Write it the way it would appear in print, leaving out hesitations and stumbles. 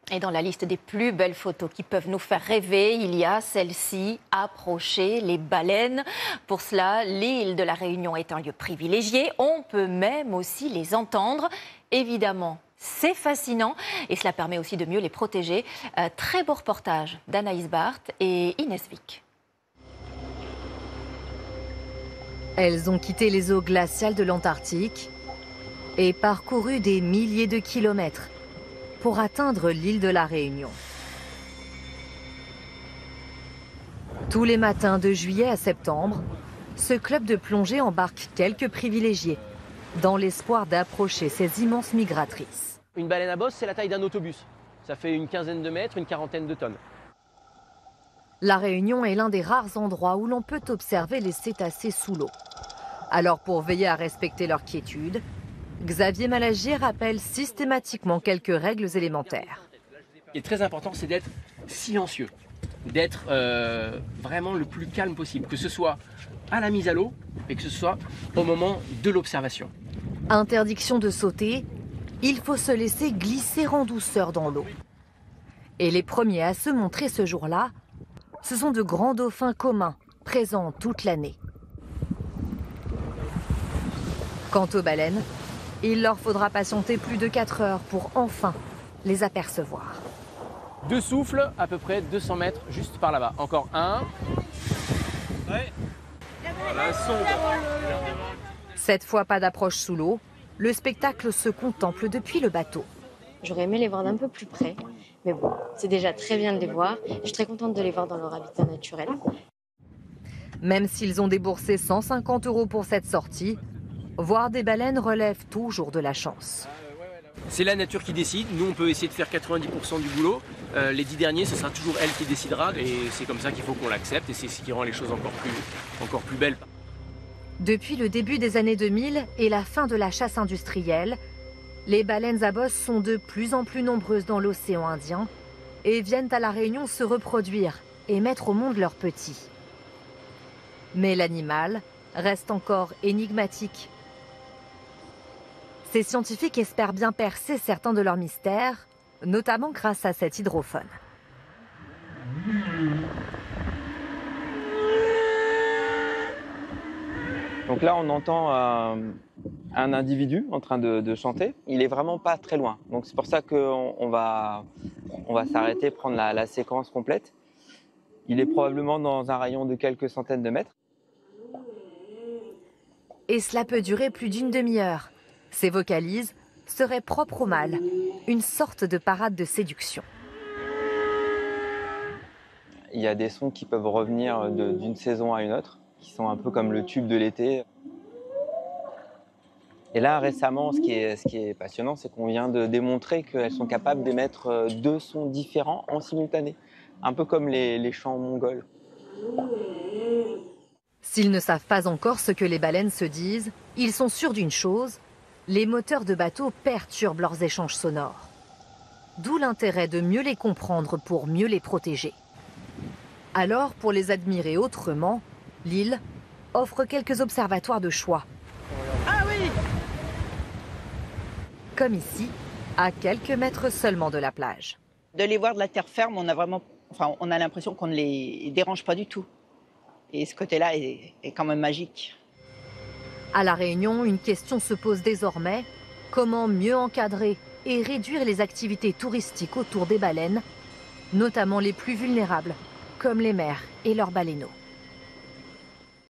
Et dans la liste des plus belles photos qui peuvent nous faire rêver, il y a celle-ci, approcher les baleines. Pour cela, l'île de la Réunion est un lieu privilégié. On peut même aussi les entendre. Évidemment, c'est fascinant et cela permet aussi de mieux les protéger. Très beau reportage d'Anaïs Barthes et Inès Vic. Elles ont quitté les eaux glaciales de l'Antarctique et parcouru des milliers de kilomètres pour atteindre l'île de la Réunion. Tous les matins de juillet à septembre, ce club de plongée embarque quelques privilégiés dans l'espoir d'approcher ces immenses migratrices. Une baleine à bosse, c'est la taille d'un autobus. Ça fait une quinzaine de mètres, une quarantaine de tonnes. La Réunion est l'un des rares endroits où l'on peut observer les cétacés sous l'eau. Alors pour veiller à respecter leur quiétude, Xavier Malagier rappelle systématiquement quelques règles élémentaires. Ce qui est très important, c'est d'être silencieux, d'être vraiment le plus calme possible, que ce soit à la mise à l'eau et que ce soit au moment de l'observation. Interdiction de sauter, il faut se laisser glisser en douceur dans l'eau. Et les premiers à se montrer ce jour-là, ce sont de grands dauphins communs, présents toute l'année. Quant aux baleines, il leur faudra patienter plus de 4 heures pour enfin les apercevoir. 2 souffles, à peu près 200 mètres, juste par là-bas. Encore un. Ouais. Voilà, Cette fois, pas d'approche sous l'eau. Le spectacle se contemple depuis le bateau. J'aurais aimé les voir d'un peu plus près, mais bon, c'est déjà très bien de les voir. Je suis très contente de les voir dans leur habitat naturel. Même s'ils ont déboursé 150 € pour cette sortie, voir des baleines relève toujours de la chance. C'est la nature qui décide. Nous, on peut essayer de faire 90% du boulot. Les 10 derniers, ce sera toujours elle qui décidera. Et c'est comme ça qu'il faut qu'on l'accepte. Et c'est ce qui rend les choses encore plus belles. Depuis le début des années 2000 et la fin de la chasse industrielle, les baleines à bosse sont de plus en plus nombreuses dans l'océan Indien et viennent à la Réunion se reproduire et mettre au monde leurs petits. Mais l'animal reste encore énigmatique. Ces scientifiques espèrent bien percer certains de leurs mystères, notamment grâce à cet hydrophone. Donc là, on entend un individu en train de chanter. Il est vraiment pas très loin. Donc c'est pour ça qu'on va s'arrêter, prendre la séquence complète. Il est probablement dans un rayon de quelques centaines de mètres. Et cela peut durer plus d'une demi-heure. Ces vocalises seraient propres au mâle, une sorte de parade de séduction. Il y a des sons qui peuvent revenir d'une saison à une autre, qui sont un peu comme le tube de l'été. Et là, récemment, ce qui est passionnant, c'est qu'on vient de démontrer qu'elles sont capables d'émettre 2 sons différents en simultané, un peu comme les chants mongols. S'ils ne savent pas encore ce que les baleines se disent, ils sont sûrs d'une chose, les moteurs de bateaux perturbent leurs échanges sonores. D'où l'intérêt de mieux les comprendre pour mieux les protéger. Alors, pour les admirer autrement, l'île offre quelques observatoires de choix. Ah oui! Comme ici, à quelques mètres seulement de la plage. De les voir de la terre ferme, on a l'impression qu'on ne les dérange pas du tout. Et ce côté-là est quand même magique. À La Réunion, une question se pose désormais. Comment mieux encadrer et réduire les activités touristiques autour des baleines, notamment les plus vulnérables, comme les mères et leurs baleineaux?